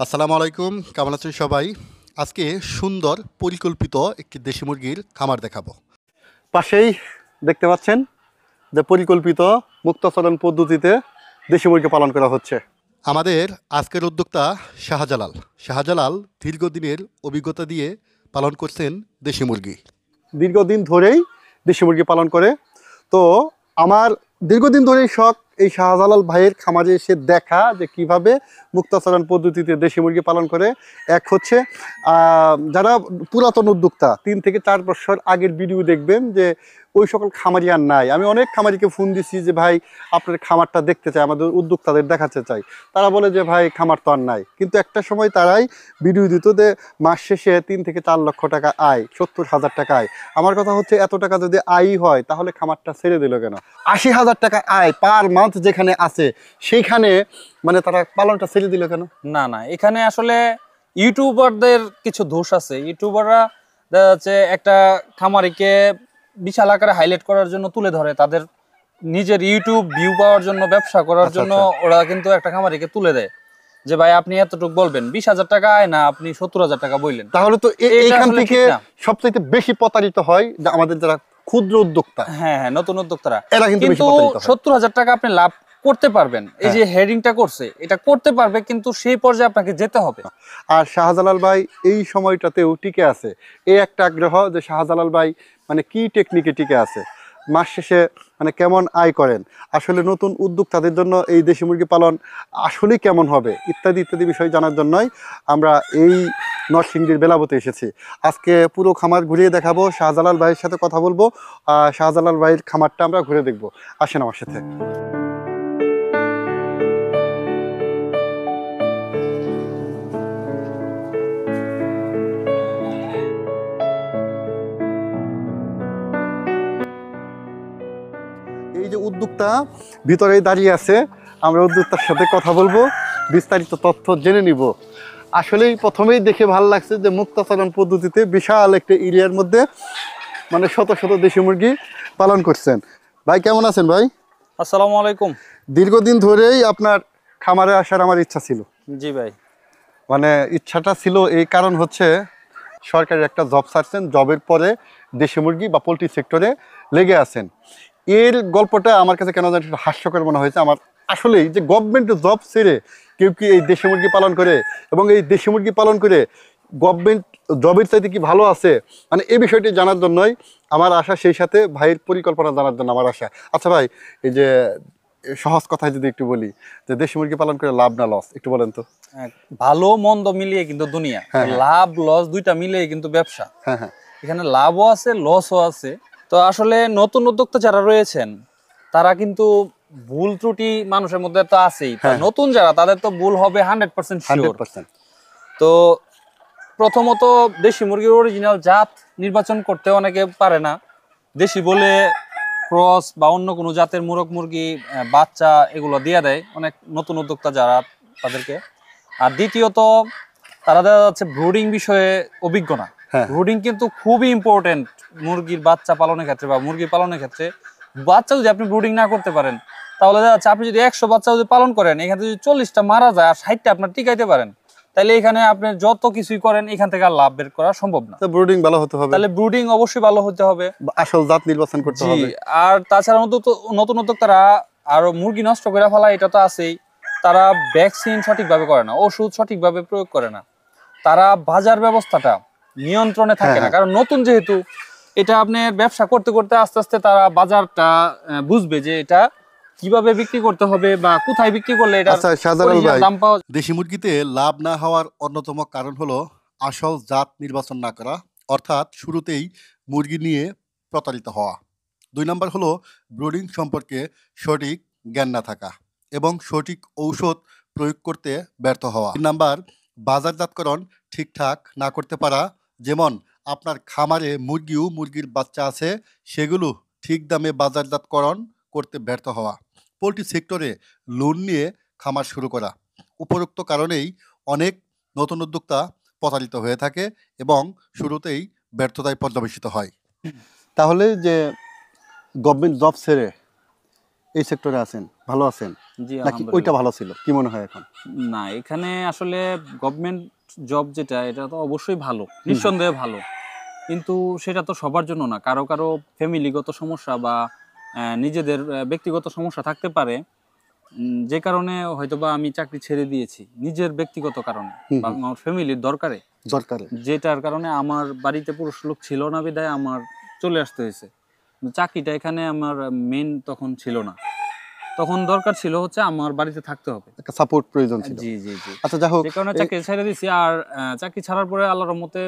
আসসালামু আলাইকুম, কেমন আছেন সবাই? আজকে সুন্দর পরিকল্পিত একটি দেশি মুরগির খামার দেখাবো। পাশেই দেখতে পাচ্ছেন যে পরিকল্পিত মুক্তচরণ পদ্ধতিতে দেশি মুরগি পালন করা হচ্ছে। আমাদের আজকের উদ্যোক্তা শাহজালাল। শাহজালাল দীর্ঘদিনের অভিজ্ঞতা দিয়ে পালন করছেন দেশি মুরগি। দীর্ঘদিন ধরেই দেশি মুরগি পালন করে। তো আমার দীর্ঘদিন ধরেই শখ এই শাহজালাল ভাইয়ের খামারে এসে দেখা যে কিভাবে মুক্তচরণ পদ্ধতিতে দেশি মুরগি পালন করে। এক হচ্ছে যারা পুরাতন উদ্যোক্তা 3 থেকে 4 বছর আগের ভিডিও দেখবেন যে ওই সকল খামারি আর নাই। আমি অনেক খামারিকে ফোন দিছি যে ভাই আপনার খামারটা দেখতে চাই, আমাদের উদ্যোক্তাদের দেখাতে চাই। তারা বলে যে ভাই খামার তো আর নাই, কিন্তু একটা সময় তারাই ভিডিও দিত যে মাস শেষে 3 থেকে 4 লক্ষ টাকা আয়, 70,000 টাকা আয়। আমার কথা হচ্ছে এত টাকা যদি আয় হয় তাহলে খামারটা ছেড়ে দিল কেন? 80,000 টাকা আয় পার মান্থ যেখানে আছে সেইখানে মানে তারা পালনটা ছেড়ে দিল কেন? না, এখানে আসলে ইউটিউবারদের কিছু দোষ আছে। ইউটিউবাররা দেখা যাচ্ছে একটা খামারিকে বিশাল আকারে হাইলাইট করার জন্য তুলে ধরে, তাদের নিজের ইউটিউব ভিউ পাওয়ার জন্য, ব্যবসা করার জন্য ওরা কিন্তু একটা খামারিকে তুলে দেয় যে ভাই আপনি এতটুকু বলবেন, 20,000 টাকা আয় না, আপনি 70,000 টাকা বললেন। তাহলে তো এটা এইখান আসলে থেকে ঠিক না। সবচাইতে বেশি প্রতারিত হয় যে আমাদের যারা ক্ষুদ্র উদ্যোক্তা, হ্যাঁ, নতুন উদ্যোক্তারা। এরা কিন্তু বেশি কিন্তু প্রতারিত হয়। 70,000 টাকা আপনি লাভ করতে পারবেন, এই যে হেডিংটা করছে এটা করতে পারবে, কিন্তু সেই পর্যায়ে আপনাকে যেতে হবে। আর শাহজালাল ভাই এই সময়টাতেও টিকে আছে, এই একটা আগ্রহ যে শাহজালাল ভাই মানে কি টেকনিকে টিকে আছে, মাস শেষে মানে কেমন আয় করেন, আসলে নতুন উদ্যোক্তাদের জন্য এই দেশি মুরগি পালন আসলেই কেমন হবে ইত্যাদি ইত্যাদি বিষয় জানার জন্যই আমরা এই নরসিংদীর বেলাবতে এসেছি। আজকে পুরো খামার ঘুরিয়ে দেখাবো, শাহজালাল ভাইয়ের সাথে কথা বলবো, শাহজালাল ভাইয়ের খামারটা আমরা ঘুরে দেখবো। আসেন আমার সাথে। এই যে উদ্যোক্তা ভিতরেই দাঁড়িয়ে আছে, আমরা উদ্যোক্তার সাথে কথা বলবো, বিস্তারিত তথ্য জেনে নিব। আসলেই প্রথমেই দেখে ভালো লাগছে যে মুক্তচরণ পদ্ধতিতে বিশাল একটা এরিয়ার মধ্যে মানে শত শত দেশি মুরগি পালন করছেন। ভাই কেমন আছেন ভাই? আসসালামু আলাইকুম। দীর্ঘদিন ধরেই আপনার খামারে আসার আমার ইচ্ছা ছিল। জি ভাই। মানে ইচ্ছাটা ছিল এই কারণ হচ্ছে সরকারি একটা জব ছাড়ছেন, জবের পরে দেশি মুরগি বা পোলট্রি সেক্টরে লেগে আছেন। এর গল্পটা আমার কাছে কেন জানি একটু হাস্যকর মনে হয়েছে। আমার আসলেই যে গভর্নমেন্টের জব ছেড়ে কেউ কি এই দেশি মুরগি পালন করে এবং এই দেশি মুরগি পালন করে গভর্নমেন্ট জবের চাইতে কি ভালো আছে, মানে এই বিষয়টি জানার জন্যই আমার আশা, সেই সাথে ভাইয়ের পরিকল্পনা জানার জন্য আমার আশা। আচ্ছা ভাই, এই যে সহজ কথায় যদি একটু বলি যে দেশি মুরগি পালন করে লাভ না লস একটু বলেন তো। ভালো মন্দ মিলিয়ে কিন্তু দুনিয়া, হ্যাঁ। লাভ লস দুইটা মিলিয়ে কিন্তু ব্যবসা। হ্যাঁ, এখানে লাভও আছে, লসও আছে। তো আসলে নতুন উদ্যোক্তা যারা রয়েছেন তারা কিন্তু ভুল ত্রুটি মানুষের মধ্যে তো আছেই। তো নতুন যারা, তাদের তো ভুল হবে 100% শিওর। 100%। তো প্রথমত দেশি মুরগির অরিজিনাল জাত নির্বাচন করতে অনেকে পারে না। দেশি বলে ক্রস বা অন্য কোনো জাতের মুরগ মুরগি বাচ্চা এগুলো দিয়ে দেয় অনেক নতুন উদ্যোক্তা যারা, তাদেরকে। আর দ্বিতীয়ত তারা দেখা যাচ্ছে ব্রুডিং বিষয়ে অভিজ্ঞ না। ব্রুডিং কিন্তু খুবই ইম্পর্টেন্ট মুরগির বাচ্চা পালনের ক্ষেত্রে বা মুরগি পালনের ক্ষেত্রে। বাচ্চা যদি আপনি ব্রুডিং না করতে পারেন তাহলে দেখা যাচ্ছে আপনি যদি 100 বাচ্চা যদি পালন করেন, এখানে যদি 40টা মারা যায় আর 60টা আপনার টিকাইতে পারেন, তাহলে এখানে আপনি যত কিছুই করেন এখান থেকে আর লাভ বের করা সম্ভব না। তো ব্রুডিং ভালো হতে হবে, তাহলে ব্রুডিং অবশ্যই ভালো হতে হবে, আসল জাত নির্বাচন করতে হবে। আর তাছাড়া নতুন উদ্যোক্তারা আর মুরগি নষ্ট করে ফেলা এটা তো আছেই। তারা ভ্যাকসিন সঠিকভাবে করে না, ওষুধ সঠিকভাবে প্রয়োগ করে না, তারা বাজার ব্যবস্থাটা নিয়ন্ত্রণে থাকে না। কারণ নতুন যেহেতু, এটা আপনি ব্যবসা করতে করতে আস্তে আস্তে তারা বাজারটা বুঝবে যে এটা কিভাবে বিক্রি করতে হবে বা কোথায় বিক্রি করলে এটা দাম পাওয়া। দেশি মুরগিতে লাভ না হওয়ার অন্যতম কারণ হলো আসল জাত নির্বাচন না করা, অর্থাৎ শুরুতেই মুরগি নিয়ে প্রতারিত হওয়া। 2 নম্বর হলো ব্রুডিং সম্পর্কে সঠিক জ্ঞান না থাকা এবং সঠিক ঔষধ প্রয়োগ করতে ব্যর্থ হওয়া। 3 নাম্বার বাজারজাতকরণ ঠিকঠাক না করতে পারা, যেমন আপনার খামারে মুরগির বাচ্চা আছে, সেগুলো ঠিক দামে বাজারজাতকরণ করতে ব্যর্থ হওয়া। পোলট্রি সেক্টরে লোন নিয়ে খামার শুরু করা। উপরোক্ত কারণেই অনেক নতুন উদ্যোক্তা প্রতারিত হয়ে থাকে এবং শুরুতেই ব্যর্থতায় পর্যবেসিত হয়। তাহলে যে গভর্নমেন্ট জব ছেড়ে এই সেক্টরে আছেন, ভালো আছেন জি নাকি ওইটা ভালো ছিল, কি মনে হয় এখন? না, এখানে আসলে গভর্নমেন্ট জব যেটা, এটা তো অবশ্যই ভালো, নিঃসন্দেহে ভালো, কিন্তু সেটা তো সবার জন্য না। কারো কারো ফ্যামিলিগত সমস্যা বা নিজেদের ব্যক্তিগত সমস্যা থাকতে পারে, যে কারণে হয়তোবা আমি চাকরি ছেড়ে দিয়েছি নিজের ব্যক্তিগত কারণে বা আমার ফ্যামিলির দরকারে, যেটার কারণে আমার বাড়িতে পুরুষ লোক ছিল না বিধায় আমার চলে আসতে হয়েছে। চাকরিটা এখানে আমার মেন তখন ছিল না, তখন দরকার ছিল হচ্ছে আমার বাড়িতে থাকতে হবে, একটা সাপোর্ট প্রয়োজন ছিল। জি জি জি। আচ্ছা, যাই হোক, যে কারণে চাকরি ছেড়ে দিয়েছি। আর চাকরি ছাড়ার পরে আল্লাহর রহমতে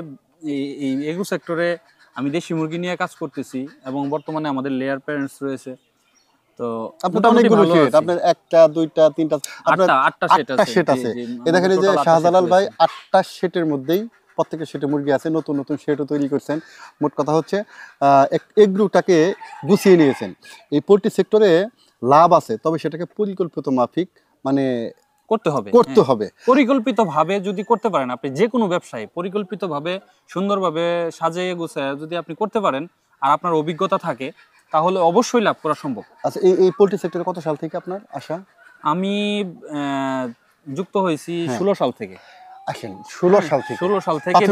এই এগ্রো সেক্টরে আমি দেশি মুরগি নিয়ে কাজ করতেছি এবং বর্তমানে আমাদের লেয়ার প্যারেন্টস রয়েছে। তো আপনার তো অনেকগুলো শেড, আপনার একটা দুইটা তিনটা, আপনার আটটা শেড আছে। এই দেখেন এই যে শাহজালাল ভাই 8টা শেডের মধ্যেই প্রত্যেকের শেডে মুরগি আছে, নতুন নতুন শেডও তৈরি করছেন। মোট কথা হচ্ছে এগ্রোটাকে গুছিয়ে নিয়েছেন। এই পোল্ট্রি সেক্টরে লাভ আছে, তবে সেটাকে পরিকল্পিত মাফিক মানে করতে হবে। পরিকল্পিতভাবে যদি করতে পারেন, আপনি যে কোনো ব্যবসায় পরিকল্পিতভাবে সুন্দরভাবে সাজিয়ে গুছিয়ে যদি আপনি করতে পারেন আর আপনার অভিজ্ঞতা থাকে, তাহলে অবশ্যই লাভ করা সম্ভব। আচ্ছা, এই পোল্ট্রি সেক্টরে কত সাল থেকে আপনার আসা? আমি যুক্ত হয়েছি 16 সাল থেকে। আসেন 16 সাল থেকে? 16 সাল থেকে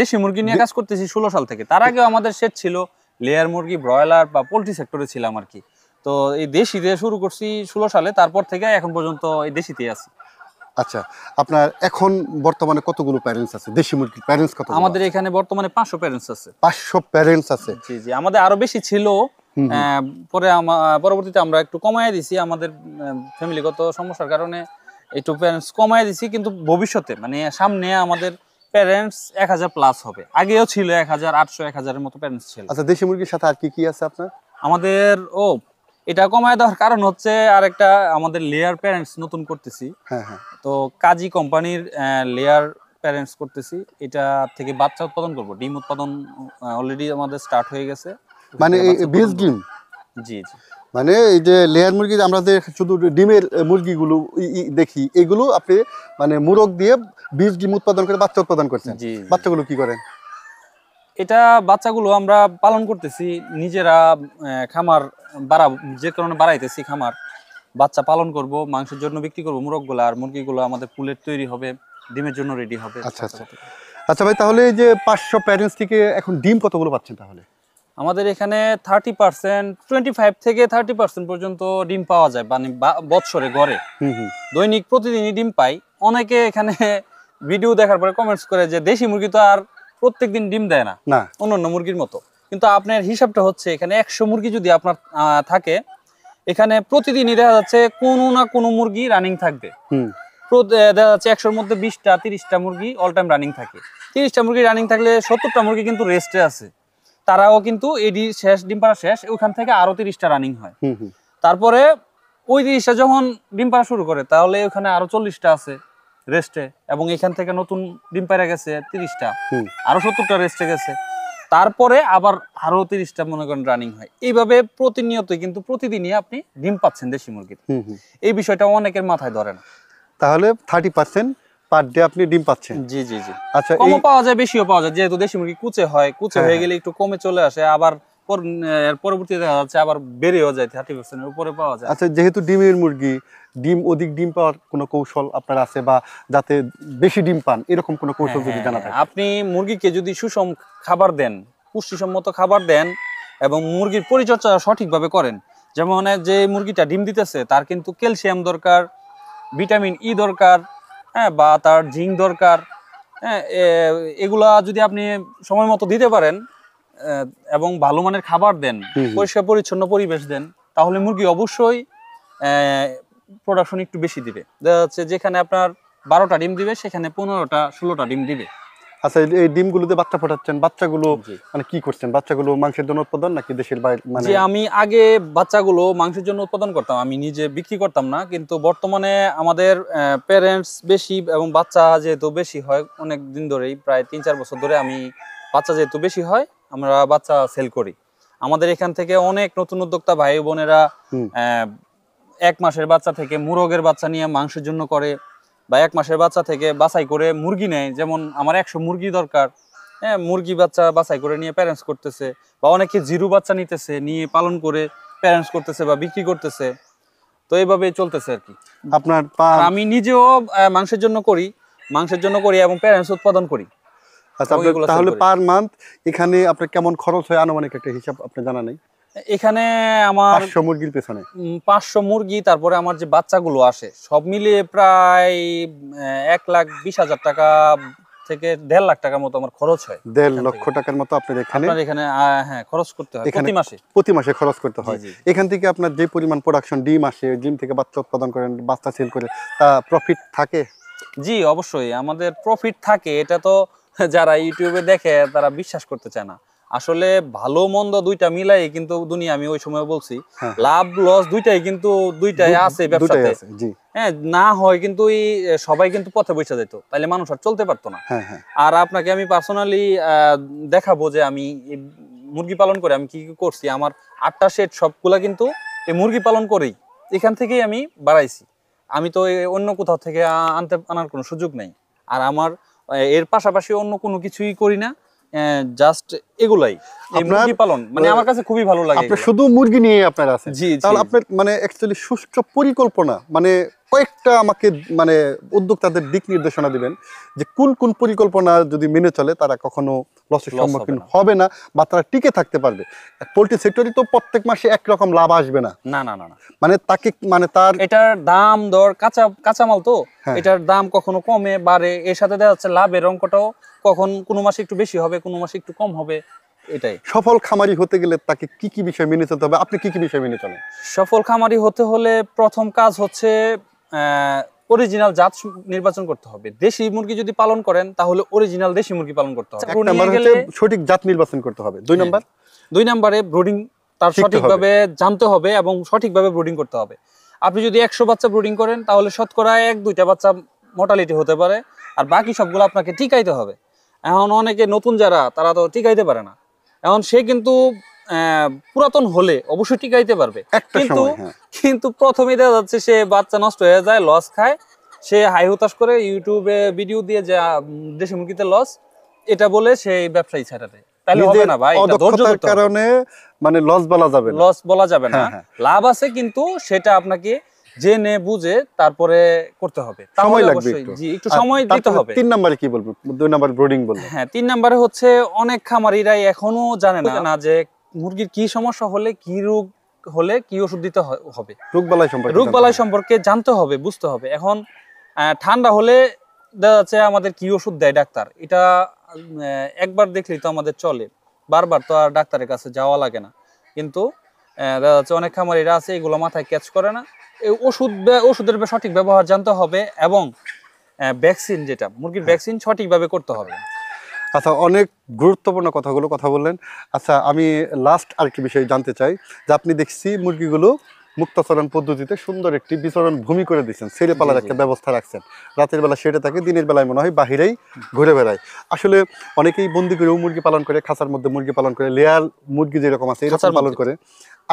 দেশি মুরগি নিয়ে কাজ করতেছি 16 সাল থেকে। তার আগে আমাদের সেট ছিল লেয়ার মুরগি, ব্রয়লার বা পোল্ট্রি সেক্টরে ছিলাম আর কি। তো এই দেশি দিয়ে শুরু করছি 16 সালে, তারপর থেকে এখন পর্যন্ত এই দেশিতেই আছি। আচ্ছা, আপনার এখন বর্তমানে কতগুলো প্যারেন্টস আছে দেশি মুরগির? প্যারেন্টস কত? আমাদের এখানে বর্তমানে 500 প্যারেন্টস আছে। 500 প্যারেন্টস আছে? জি জি, আমাদের আরো বেশি ছিল, পরে পরবর্তীতে আমরা একটু কমায় দিছি আমাদের ফ্যামিলিগত সমস্যার কারণে, একটু প্যারেন্টস কমায় দিছি। কিন্তু ভবিষ্যতে মানে সামনে আমাদের প্যারেন্টস 1000 প্লাস হবে। আগেও ছিল 1800 1000-এর মতো প্যারেন্টস ছিল। আচ্ছা, দেশি মুরগির সাথে আর কি কি আছে আপনার? আমাদের এটা কমায় দেওয়ার কারণ হচ্ছে আরেকটা, আমাদের লেয়ার প্যারেন্টস নতুন করতেছি। হ্যাঁ হ্যাঁ। তো কাজী কোম্পানির লেয়ার প্যারেন্টস করতেছি, এটা থেকে বাচ্চা উৎপাদন করব। ডিম উৎপাদন অলরেডি আমাদের স্টার্ট হয়ে গেছে, মানে বীজ ডিম? জি জি। মানে এই যে লেয়ার মুরগি, আমরা যে শুধু ডিমের মুরগিগুলো দেখি, এগুলো আপনি মানে মুরগ দিয়ে বীজ ডিম উৎপাদন করে বাচ্চা উৎপাদন করছেন। জি। বাচ্চাগুলো কি করেন? এটা বাচ্চাগুলো আমরা পালন করতেছি নিজেরা, খামার যে কারণে বাড়াইতেছি খামার। বাচ্চা পালন করব, মাংসের জন্য বিক্রি করব মুরগগুলো, আর মুরগিগুলো আমাদের পুলেট তৈরি হবে, ডিমের জন্য রেডি হবে। আচ্ছা আচ্ছা আচ্ছা ভাই, তাহলে এই যে 500 প্যারেন্টস থেকে এখন ডিম কতগুলো পাচ্ছেন তাহলে? আমাদের এখানে 30%, 25 থেকে 30% পর্যন্ত ডিম পাওয়া যায়, মানে বছরে গড়ে। দৈনিক প্রতিদিনই ডিম পাই। অনেকে এখানে ভিডিও দেখার পরে কমেন্টস করে যে দেশি মুরগি তো আর প্রত্যেকদিন ডিম দেয় না অন্যান্য মুরগির মতো। কিন্তু আপনার হিসাবটা হচ্ছে, এখানে 100 মুরগি যদি আপনার থাকে, এখানে প্রতিদিনই দেখা যাচ্ছে কোনো না কোনো মুরগি রানিং থাকবে। দেখা যাচ্ছে 100-র মধ্যে 20টা 30টা মুরগি অল টাইম রানিং থাকে। 30টা মুরগি রানিং থাকলে 70টা মুরগি কিন্তু রেস্টে আছে। তারাও কিন্তু এডি শেষ, ডিম পাড়া শেষ, ওখান থেকে আরো 30টা রানিং হয়। তারপরে ওই 30টা যখন ডিম পাড়া শুরু করে, তাহলে ওখানে আরো 40টা আছে রেস্টে, এবং এখান থেকে নতুন ডিম পাড়া গেছে 30টা, আরো 70টা রেস্টে গেছে, তারপরে আবার আরো 30টা মনে করেন রানিং হয়। এইভাবে প্রতিনিয়ত কিন্তু প্রতিদিনই আপনি ডিম পাচ্ছেন দেশি মুরগির। এই বিষয়টা অনেকের মাথায় ধরে না। তাহলে 30% পার ডে আপনি ডিম পাচ্ছেন? জি জি জি। আচ্ছা, কমও পাওয়া যায়, বেশিও পাওয়া যায়, যেহেতু দেশি মুরগি কুচে হয়, কুচে হয়ে গেলে একটু কমে চলে আসে, আবার পরবর্তীতে দেখা যাচ্ছে আবার বেড়েও যায়, 30%-এর উপরে পাওয়া যায়। আচ্ছা, যেহেতু ডিমের মুরগি, অধিক ডিম পাওয়ার কোনো কৌশল আপনার আছে, বা যাতে বেশি ডিম পান এরকম কোনো কৌশল যদি জানা থাকে? আপনি মুরগিকে যদি সুষম খাবার দেন, পুষ্টিসম্মত খাবার দেন, এবং মুরগির পরিচর্যা সঠিকভাবে করেন, যেমন যে মুরগিটা ডিম দিতেছে তার কিন্তু ক্যালসিয়াম দরকার, ভিটামিন ই দরকার, হ্যাঁ, বা তার জিঙ্ক দরকার, হ্যাঁ, এগুলা যদি আপনি সময় মতো দিতে পারেন এবং ভালো মানের খাবার দেন, পরিষ্কার পরিচ্ছন্ন পরিবেশ দেন, তাহলে মুরগি অবশ্যই প্রোডাকশন একটু বেশি দিবে। দেখা যাচ্ছে যেখানে আপনার 12টা ডিম দিবে, সেখানে 15টা 16টা ডিম দিবে। আচ্ছা, এই ডিমগুলোতে বাচ্চা ফোটাচ্ছেন, বাচ্চাগুলো মানে কি করছেন? বাচ্চাগুলো মাংসের জন্য উৎপাদন নাকি দেশের বাইরে? মানে আমি আগে বাচ্চাগুলো মাংসের জন্য উৎপাদন করতাম, আমি নিজে বিক্রি করতাম না। কিন্তু বর্তমানে আমাদের প্যারেন্টস বেশি এবং বাচ্চা যেহেতু বেশি হয়, অনেক দিন ধরেই প্রায় 3-4 বছর ধরে আমি বাচ্চা যেহেতু বেশি হয়, আমরা বাচ্চা সেল করি। আমাদের এখান থেকে অনেক নতুন উদ্যোক্তা ভাই বোনেরা 1 মাসের বাচ্চা থেকে মুরগের বাচ্চা নিয়ে মাংসের জন্য করে, বা 1 মাসের বাচ্চা থেকে বাছাই করে মুরগি নেয়। যেমন আমার 100 মুরগি দরকার, হ্যাঁ, মুরগি বাচ্চা বাছাই করে নিয়ে প্যারেন্টস করতেছে, বা অনেকে জিরো বাচ্চা নিতেছে, নিয়ে পালন করে প্যারেন্টস করতেছে বা বিক্রি করতেছে। তো এইভাবে চলতেছে আর কি। আপনার আর আমি নিজেও মাংসের জন্য করি এবং প্যারেন্টস উৎপাদন করি। আচ্ছা, তাহলে পার মান্থ এখানে আপনার কেমন খরচ হয় আনুমানিক একটা হিসাব আপনি জানা নেই? এখানে আমার 500 মুরগির পেছনে 500 মুরগি, তারপরে আমার যে বাচ্চাগুলো আসে সব মিলিয়ে প্রায় 1,20,000 টাকা থেকে 1.5 লাখ টাকার মতো আমার খরচ হয়। 1.5 লক্ষ টাকার মতো আপনার এখানে হ্যাঁ খরচ করতে হয় প্রতি মাসে খরচ করতে হয়। এখান থেকে আপনার যে পরিমাণ প্রোডাকশন ডিম আসে, ডিম থেকে বাচ্চা উৎপাদন করেন, বাচ্চা সেল করে, তা প্রফিট থাকে? জি অবশ্যই আমাদের প্রফিট থাকে। এটা তো যারা ইউটিউবে দেখে তারা বিশ্বাস করতে চায় না। আসলে ভালো মন্দ দুইটা মিলাই কিন্তু দুনিয়া, আমি ওই সময় বলছি লাভ লস দুইটাই আছে ব্যবসাতে। হ্যাঁ, না হয় কিন্তু সবাই কিন্তু পথে বসে যেত, তাহলে মানুষ আর চলতে পারতো না। আর আপনাকে আমি পার্সোনালি দেখাবো যে আমি মুরগি পালন করে আমি কি কি করছি। আমার 8টা শেড সবগুলা কিন্তু এই মুরগি পালন করেই এখান থেকেই আমি বাড়াইছি। আমি তো অন্য কোথাও থেকে আনার কোনো সুযোগ নেই। আর আমার এর পাশাপাশি অন্য কোনো কিছুই করি না, জাস্ট এগুলাই মুরগি পালন মানে আমার কাছে খুবই ভালো লাগে। আপনি শুধু মুরগি নিয়ে আপনার আছে? তাহলে আপনার মানে অ্যাকচুয়ালি সুষ্ঠু পরিকল্পনা, মানে কয়েকটা আমাকে মানে উদ্যোক্তাদের দিক নির্দেশনা দিবেন যে কোন কোন পরিকল্পনা যদি মেনে চলে তারা কখনো লসের সম্মুখীন হবে না বা তারা টিকে থাকতে পারবে। পোল্ট্রি সেক্টরে তো প্রত্যেক মাসে একরকম লাভ আসবে না, না না না, মানে তাকে মানে তার এটার দাম দর কাঁচামাল তো এটার দাম কখনো কমে বাড়ে, এর সাথে দেখা যাচ্ছে লাভের অঙ্কটাও কখন কোনো মাসে একটু বেশি হবে, কোনো মাসে একটু কম হবে। এটাই সফল খামারি হতে গেলে তাকে কি কি বিষয় মেনে চলতে হবে? আপনি কি কি বিষয় মেনে চলেন? সফল খামারি হতে হলে প্রথম কাজ হচ্ছে অরিজিনাল জাত নির্বাচন করতে হবে। দেশি মুরগি যদি পালন করেন তাহলে অরিজিনাল দেশি মুরগি পালন করতে হবে। এক নাম্বার হচ্ছে সঠিক জাত নির্বাচন করতে হবে। 2 নম্বরে ব্রুডিং তার সঠিকভাবে জানতে হবে এবং সঠিকভাবে ব্রুডিং করতে হবে। আপনি যদি 100 বাচ্চা ব্রুডিং করেন তাহলে শতকরা 1-2টা বাচ্চা মর্টালিটি হতে পারে, আর বাকি সবগুলো আপনাকে টিকাইতে হবে। এখন অনেকে নতুন যারা তারা তো টিকাইতে পারে না। এখন সে কিন্তু পুরাতন হলে অবশ্যই টিকাইতে পারবে, কিন্তু প্রথমে দেখা যাচ্ছে সে বাচ্চা নষ্ট হয়ে যায়, লস খায়, সে হাই হতাশ করে ইউটিউবে ভিডিও দিয়ে যে দেশি মুরগিতে লস এটা বলে সেই ব্যবসায়ী ছেড়ে দেয়। তাহলে হবে না ভাই, এটা ধৈর্যের কারণে মানে লস বলা যাবে না। লাভ আছে কিন্তু সেটা আপনাকে জেনে বুঝে তারপরে করতে হবে, সময় লাগবে একটু সময় দিতে হবে। 3 নম্বরে কি বলবো? 2 নম্বর ব্রুডিং বলবো। হ্যাঁ, 3 নম্বরে হচ্ছে অনেক খামারিরাই এখনো জানে না যে মুরগির কি সমস্যা হলে, কি রোগ হলে কি ওষুধ দিতে হবে। রোগবালাই সম্পর্কে জানতে হবে, বুঝতে হবে। এখন ঠান্ডা হলে দেখা যাচ্ছে আমাদের কি ওষুধ দেয় ডাক্তার, এটা একবার দেখলেই তো আমাদের চলে, বারবার তো আর ডাক্তারের কাছে যাওয়া লাগে না। কিন্তু দেখা যাচ্ছে অনেক খামারিরা আছে এগুলো মাথায় ক্যাচ করে না। এই ওষুধের সঠিক ব্যবহার জানতে হবে এবং ভ্যাকসিন, যেটা মুরগির ভ্যাকসিন সঠিকভাবে করতে হবে। আচ্ছা, অনেক গুরুত্বপূর্ণ কথা বললেন। আচ্ছা, আমি লাস্ট আরেকটি বিষয় জানতে চাই যে আপনি দেখছি মুরগিগুলো মুক্তাচরণ পদ্ধতিতে সুন্দর একটি বিচরণ ভূমি করে দিচ্ছেন, ছেড়ে পালার একটা ব্যবস্থা রাখছেন। রাতের বেলা সেরে থাকে, দিনের বেলায় মনে হয় বাহিরেই ঘুরে বেড়ায়। আসলে অনেকেই বন্দি করেও মুরগি পালন করে, খাঁচার মধ্যে মুরগি পালন করে, লেয়ার মুরগি যেরকম আছে এরকম পালন করে,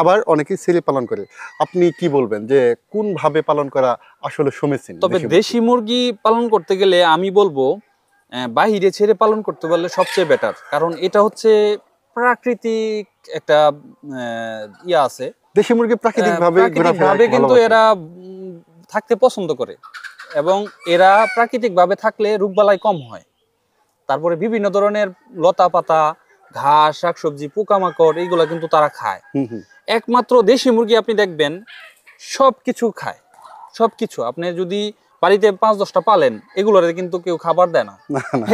আবার অনেকেই ছেড়ে পালন করে। আপনি কি বলবেন যে কোন ভাবে পালন করা আসলে সমীচীন? তবে দেশি মুরগি পালন করতে গেলে আমি বলবো বাহিরে ছেড়ে পালন করতে পারলে সবচেয়ে বেটার, কারণ এটা হচ্ছে প্রাকৃতিক একটা ইয়া আছে। দেশি মুরগি প্রাকৃতিকভাবে কিন্তু এরা থাকতে পছন্দ করে এবং এরা প্রাকৃতিকভাবে থাকলে রোগবালাই কম হয়। তারপরে বিভিন্ন ধরনের লতা পাতা, ঘাস, শাকসবজি, পোকামাকড় এইগুলা কিন্তু তারা খায়। একমাত্র দেশি মুরগি আপনি দেখবেন সবকিছু খায়, সবকিছু। আপনি যদি বাড়িতে 5-10টা পালেন, এগুলারে কিন্তু কেউ খাবার দেয় না,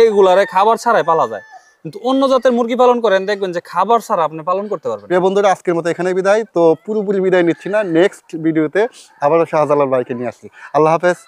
এগুলারে খাবার ছাড়াই পালা যায়। কিন্তু অন্য জাতের মুরগি পালন করেন, দেখবেন যে খাবার ছাড়া আপনি পালন করতে পারবেন। প্রিয় বন্ধুরা, আজকের মতো এখানে বিদায়। তো পুরোপুরি বিদায় নিচ্ছি না, নেক্সট ভিডিওতে আবারও শাহজালাল ভাইকে নিয়ে আসছি। আল্লাহ হাফেজ।